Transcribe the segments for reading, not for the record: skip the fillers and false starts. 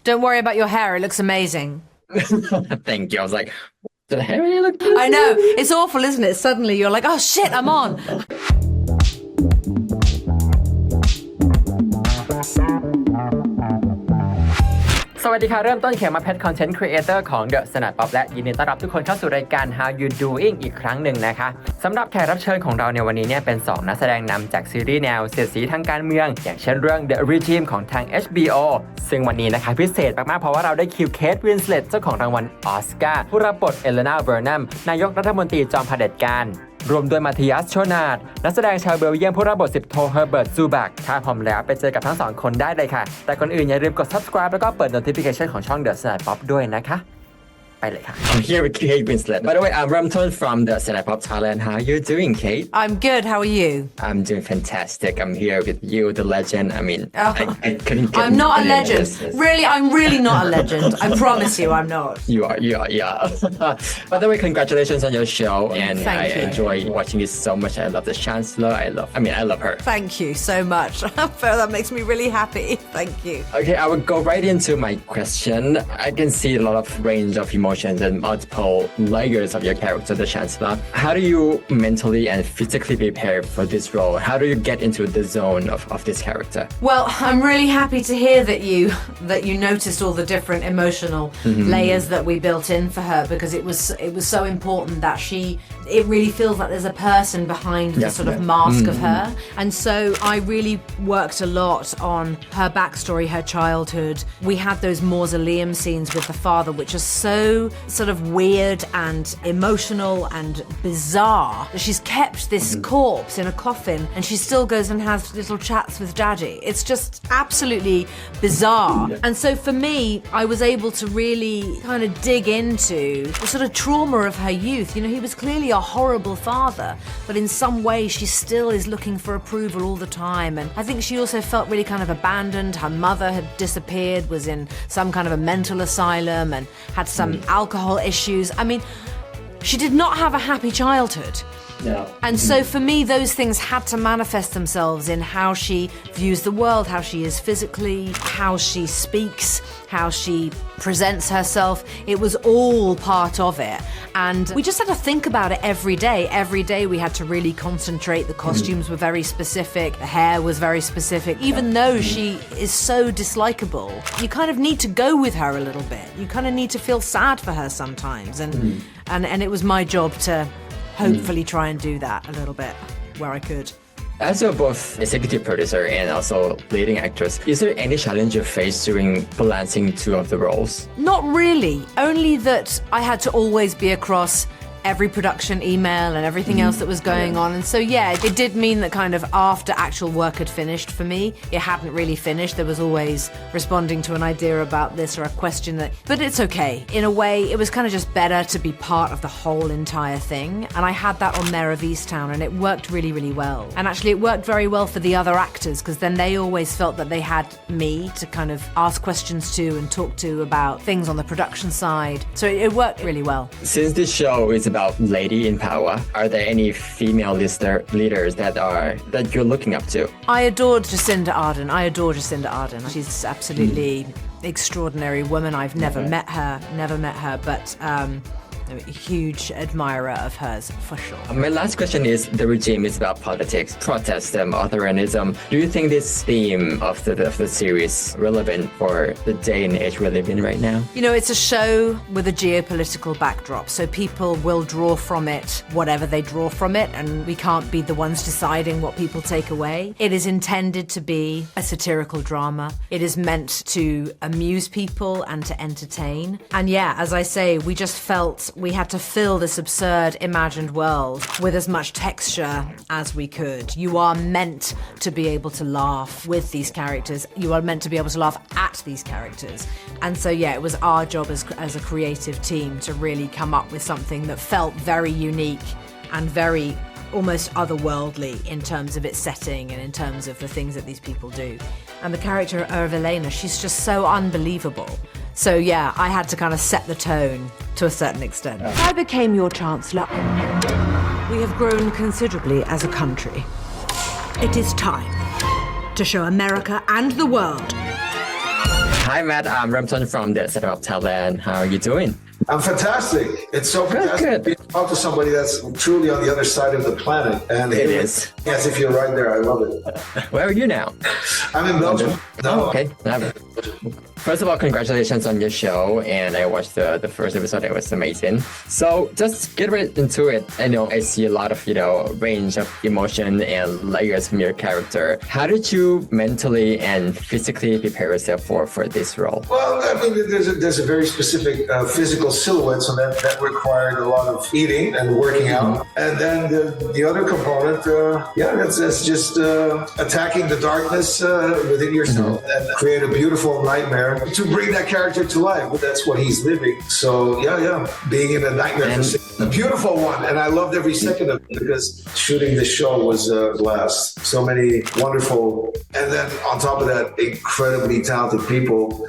Don't worry about your hair. It looks amazing. Thank you. I was like, did the hair really look good? I know. It's awful, isn't it? Suddenly you're like, oh shit, I'm on. สวัสดีค่ะเริ่มต้นเขมะเพชรคอนเทนต์ครีเอเตอร์ของ The Standard Pop และยินดีต้อนรับทุกคนเข้าสู่รายการ How You Doing อีกครั้งหนึ่งนะคะสำหรับแขกรับเชิญของเราในวันนี้เนี่ยเป็น2นักแสดงนำจากซีรีส์แนวเสียดสีทางการเมืองอย่างเช่นเรื่อง The Regime ของทาง HBO ซึ่งวันนี้นะคะพิเศษมากๆเพราะว่าเราได้คิว Kate Winslet เจ้าของรางวัลออสการ์ผู้รับบท Elena Vernham นายกรัฐมนตรีจอมเผด็จการรวมด้วย Matthias Schoenaerts นักแสดงชาวเบลเยียมผู้รับบท10 โท Herbert Zubak ถ้าพร้อมแล้วไปเจอกับทั้ง2คนได้เลยค่ะแต่ก่อนอื่นอย่าลืมกด subscribe แล้วก็เปิด notification ของช่อง The Standard Pop ด้วยนะคะไปเลยค่ะ I'm here with Kate Winslet. By the way, I'm Ramton from the Standard Pop Thailand. How are you doing, Kate? I'm good. How are you? I'm doing fantastic. I'm here with you, the legend. I mean, I couldn't get I'm not a legend. Really, I'm really not a legend. I promise you, I'm not. You are, yeah. By the way, congratulations on your show. And Thank I you. enjoy watching it so much. I love the Chancellor. I love her. Thank you so much. That makes me really happy. Thank you. Okay, I will go right into my question. I can see a lot of range of emotions and multiple layers of your character, the Chancellor. How do you mentally and physically prepare for this role? How do you get into the zone of this character? Well, I'm really happy to hear that you noticed all the different emotional layers that we built in for her because it was so important that it really feels like there's a person behind the sort of mask of her. And so I really worked a lot on her backstory, her childhood. We had those mausoleum scenes with the father, which are so sort of weird and emotional and bizarre. She's kept this corpse in a coffin and she still goes and has little chats with daddy. It's just absolutely bizarre. And so for me, I was able to really kind of dig into the sort of trauma of her youth. You know, he was clearly a horrible father, but in some way she still is looking for approval all the time. And I think she also felt really kind of abandoned. Her mother had disappeared, was in some kind of a mental asylum and had some alcohol issues. I mean, she did not have a happy childhood. No. And so for me, those things had to manifest themselves in how she views the world, how she is physically, how she speaks, how she presents herself. It was all part of it. And we just had to think about it every day. Every day we had to really concentrate. The costumes were very specific. The hair was very specific. Even though she is so dislikable, you kind of need to go with her a little bit. You kind of need to feel sad for her sometimes. And it was my job to hopefully try and do that a little bit where I could. As you're both executive producer and also leading actress, is there any challenge you face during balancing two of the roles? Not really, only that I had to always be across every production email and everything else that was going on. And so, yeah, it did mean that kind of after actual work had finished for me, it hadn't really finished. There was always responding to an idea about this or a question but it's okay. In a way, it was kind of just better to be part of the whole entire thing. And I had that on Mayor of Easttown and it worked really, really well. And actually it worked very well for the other actors because then they always felt that they had me to kind of ask questions to and talk to about things on the production side. So it worked really well. Since this show is about lady in power, are there any female leaders that you're looking up to? I adored Jacinda Ardern. She's absolutely extraordinary woman. I've never met her, but I'm a huge admirer of hers for sure. My last question is, the regime is about politics, protest, authoritarianism. Do you think this theme of the series relevant for the day and age we live in right now? You know, it's a show with a geopolitical backdrop, so people will draw from it whatever they draw from it, and we can't be the ones deciding what people take away. It is intended to be a satirical drama. It is meant to amuse people and to entertain. And yeah, as I say, we just felt we had to fill this absurd imagined world with as much texture as we could. You are meant to be able to laugh with these characters. You are meant to be able to laugh at these characters. And so, yeah, it was our job as a creative team to really come up with something that felt very unique and very almost otherworldly in terms of its setting and in terms of the things that these people do. And the character of Elena, she's just so unbelievable. So yeah, I had to kind of set the tone to a certain extent. I became your Chancellor. We have grown considerably as a country. It is time to show America and the world Hi Matt, I'm Ramton from the Center of Thailand. How are you doing? I'm fantastic. It's so fantastic to be talk to somebody that's truly on the other side of the planet. And It is. Yes, if you're right there, I love it. Where are you now? I'm in Belgium. Oh, okay. First of all, congratulations on your show, and I watched the first episode. It was amazing. So just get right into it. I know I see a lot of range of emotion and layers from your character. How did you mentally and physically prepare yourself for this role? Well, I mean, there's a very specific physical silhouette, so that required a lot of eating and working out. And then the other component, that's just attacking the darkness within yourself and create a beautiful nightmare to bring that character to life. But that's what he's living. So being in a nightmare, a beautiful one, and I loved every second of it because shooting the show was a blast. So many wonderful, and then on top of that, incredibly talented people.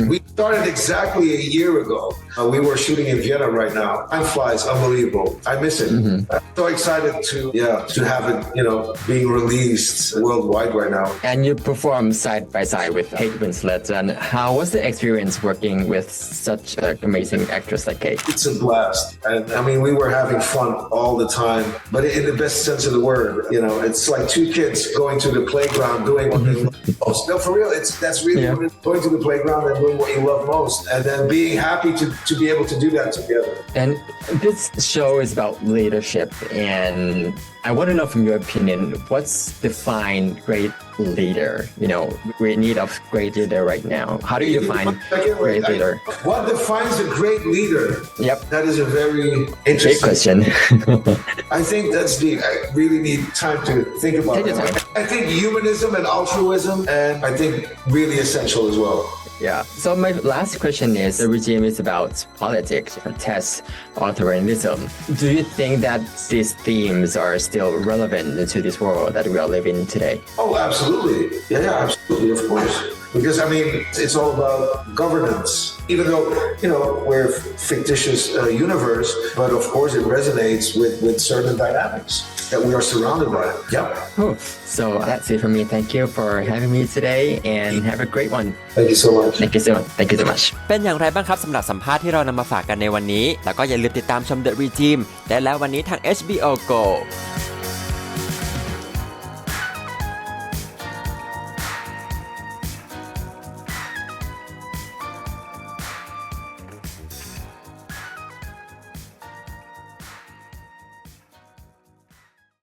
We started exactly a year ago. We were shooting in Vienna right now. Time flies, unbelievable. I miss it. I'm so excited to have it, being released worldwide right now. And you perform side by side with Kate Winslet. And how was the experience working with such an amazing actress like Kate? It's a blast. And I mean, we were having fun all the time, but in the best sense of the word. It's like two kids going to the playground, doing what they love most. No, for real, that's really what it is. Going to the playground and doing what you love most. And then being happy to be able to do that together. And this show is about leadership, and I want to know from your opinion, what's defined great leader? We need a great leader right now. How do you define great leader? What defines a great leader? Yep. That is a very interesting Great question. I think that's deep. I really need time to think about it. I think humanism and altruism, and I think really essential as well. Yeah. So my last question is, the regime is about politics, tests, authoritarianism. Do you think that these themes are still relevant to this world that we are living in today? Oh, absolutely. Yeah, absolutely, of course. Because, I mean, it's all about governance. Even though, we're a fictitious universe, but of course it resonates with certain dynamics that we are surrounded by. Yep. Cool. So that's it for me. Thank you for having me today, and have a great one. Thank you so much. Thank you so much. Thank you so much. เป็นอย่างไรบ้างครับสำหรับสัมภาษณ์ที่เรานำมาฝากกันในวันนี้แล้วก็อย่าลืมติดตามชม The Regime ได้แล้ววันนี้ทาง HBO Go